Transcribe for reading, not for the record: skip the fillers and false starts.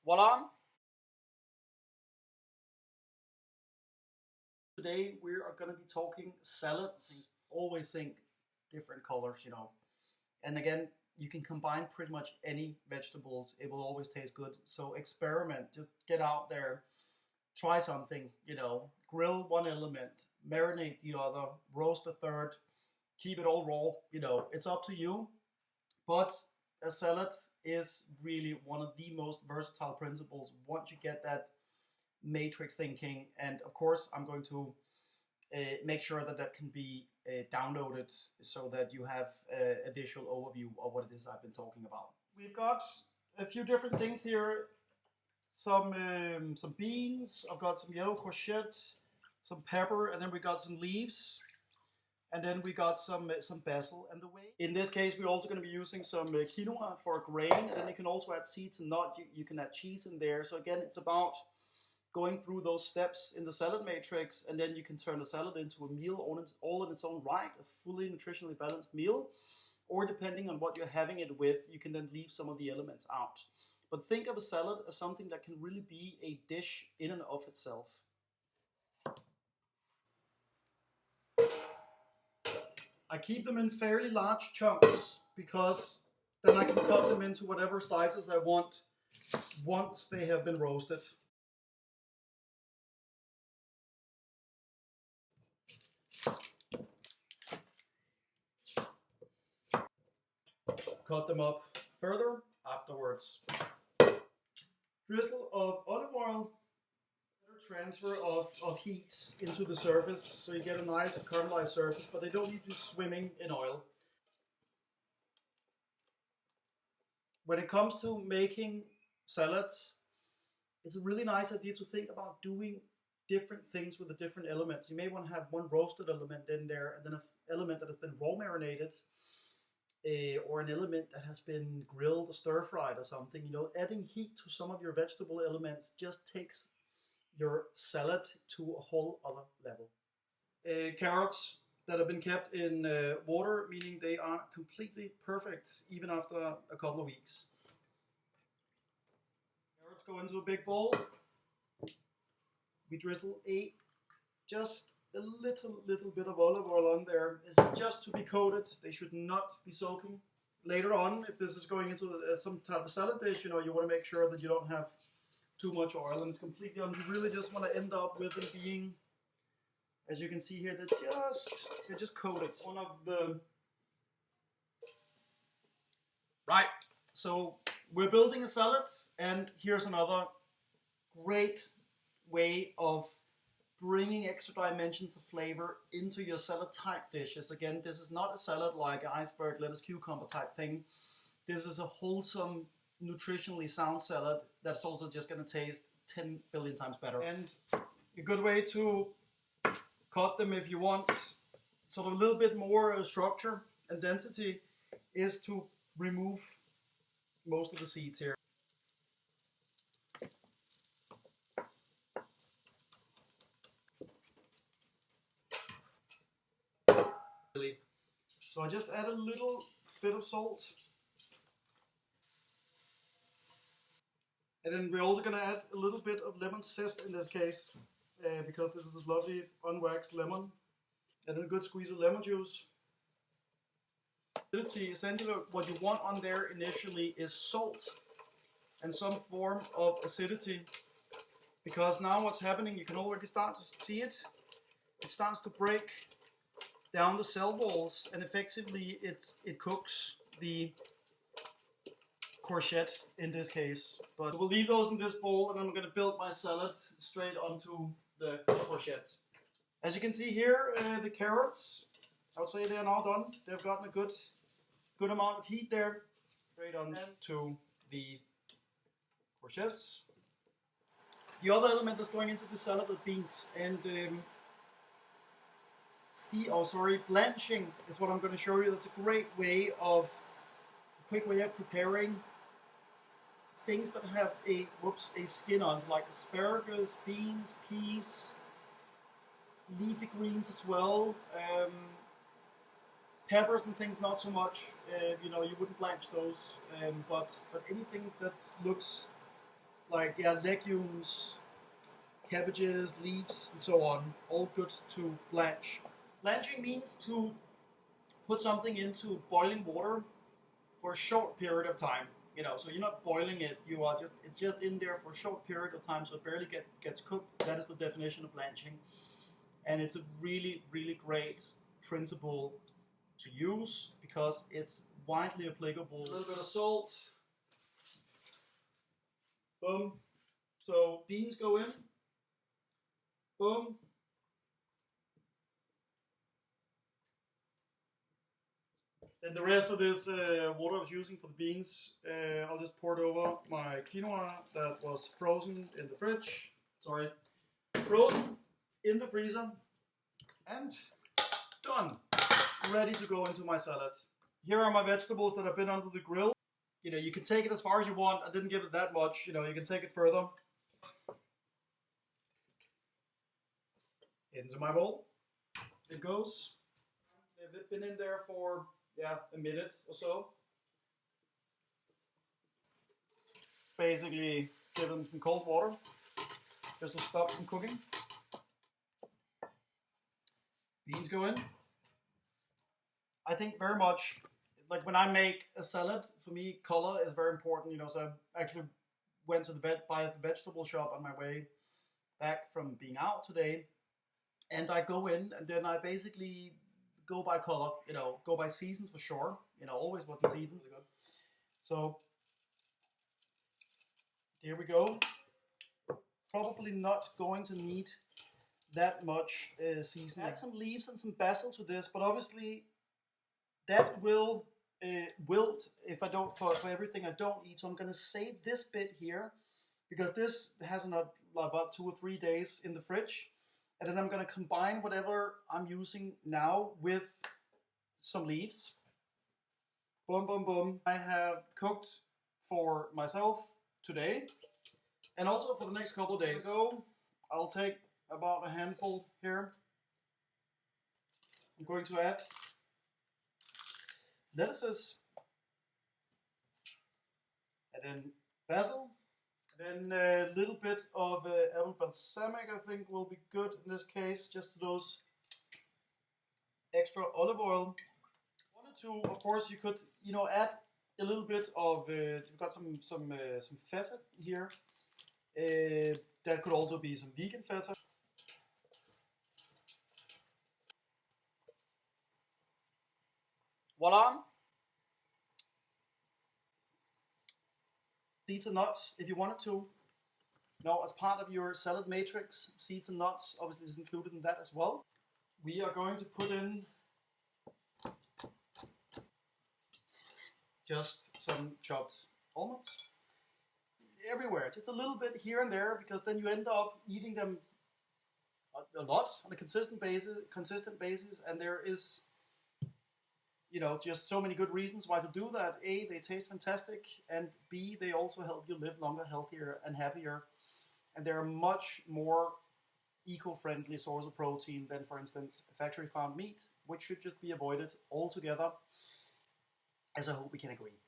Voila! Today we are going to be talking salads. Always think different colors, And again, you can combine pretty much any vegetables. It will always taste good. So experiment. Just get out there, try something. Grill one element, marinate the other, roast the third, keep it all raw. It's up to you. But a salad is really one of the most versatile principles once you get that matrix thinking. And of course, I'm going to make sure that that can be downloaded so that you have a visual overview of what it is I've been talking about. We've got a few different things here. Some beans. I've got some yellow courgette, some pepper, and then we got some leaves. And then we got some basil. And in this case, we're also going to be using some quinoa for grain. And then you can also add seeds and nuts. You can add cheese in there. So again, it's about going through those steps in the salad matrix, and then you can turn the salad into a meal all in its own right, a fully nutritionally balanced meal. Or depending on what you're having it with, you can then leave some of the elements out. But think of a salad as something that can really be a dish in and of itself. I keep them in fairly large chunks because then I can cut them into whatever sizes I want once they have been roasted. Cut them up further afterwards. Drizzle of olive oil, transfer of heat into the surface so you get a nice caramelized surface, but they don't need to be swimming in oil. When it comes to making salads, it's a really nice idea to think about doing different things with the different elements. You may want to have one roasted element in there and then an element that has been raw marinated, or an element that has been grilled or stir-fried or something. Adding heat to some of your vegetable elements just takes your salad to a whole other level. Carrots that have been kept in water, meaning they are completely perfect even after a couple of weeks. Carrots go into a big bowl. We drizzle just a little bit of olive oil on there. It's just to be coated. They should not be soaking. Later on, if this is going into some type of salad dish, you want to make sure that you don't have too much oil and it's completely on. You really just want to end up with them being, as you can see here, they're just coated. One of the right. So we're building a salad, and here's another great way of bringing extra dimensions of flavor into your salad type dishes. Again, this is not a salad like an iceberg, lettuce, cucumber type thing. This is a wholesome, nutritionally sound salad that's also just going to taste 10 billion times better. And a good way to cut them if you want sort of a little bit more structure and density is to remove most of the seeds here. So I just add a little bit of salt. And then we're also going to add a little bit of lemon zest in this case, because this is a lovely unwaxed lemon. And then a good squeeze of lemon juice. Essentially what you want on there initially is salt and some form of acidity. Because now what's happening, you can already start to see it. It starts to break down the cell walls, and effectively it cooks the courgette in this case. But we'll leave those in this bowl, and I'm going to build my salad straight onto the courgettes. As you can see here, the carrots, I would say they are now done. They've gotten a good amount of heat there. Straight on to the courgettes. The other element that's going into the salad are beans, and blanching is what I'm going to show you. That's a quick way of preparing things that have a skin on, so like asparagus, beans, peas, leafy greens as well. Peppers and things not so much. You wouldn't blanch those, but anything that looks like legumes, cabbages, leaves, and so on, all good to blanch. Blanching means to put something into boiling water for a short period of time. So you're not boiling it. It's just in there for a short period of time, so it barely gets cooked. That is the definition of blanching, and it's a really, really great principle to use because it's widely applicable. A little bit of salt. Boom. So beans go in. Boom. And the rest of this water I was using for the beans, I'll just pour it over my quinoa that was frozen in the fridge. Sorry, frozen in the freezer, and done. Ready to go into my salads. Here are my vegetables that have been under the grill. You can take it as far as you want. I didn't give it that much. You can take it further. Into my bowl. It goes. They've been in there for a minute or so. Basically, give them some cold water just to stop them cooking. Beans go in. I think very much, like when I make a salad, for me, color is very important. So I actually went to buy the vegetable shop on my way back from being out today, and I go in and then I basically go by color. Go by seasons for sure. Always what's in season. Really good. So here we go. Probably not going to need that much seasoning. Add some leaves and some basil to this, but obviously that will wilt if I don't for everything I don't eat. So I'm going to save this bit here because this has about 2 or 3 days in the fridge, and then I'm going to combine whatever I'm using now with some leaves. Boom, boom, boom. I have cooked for myself today, and also for the next couple of days. So I'll take about a handful here. I'm going to add lettuces, and then basil, and then a little bit of apple balsamic I think will be good in this case, just those extra olive oil. Wanted to, of course, you could add a little bit of you've got some feta here. That could also be some vegan feta. Voila! Seeds and nuts, if you wanted to. As part of your salad matrix, seeds and nuts obviously is included in that as well. We are going to put in just some chopped almonds everywhere, just a little bit here and there, because then you end up eating them a lot on a consistent basis, and there is just so many good reasons why to do that. A, they taste fantastic, and B, they also help you live longer, healthier, and happier. And they're a much more eco-friendly source of protein than, for instance, factory farmed meat, which should just be avoided altogether, as I hope we can agree.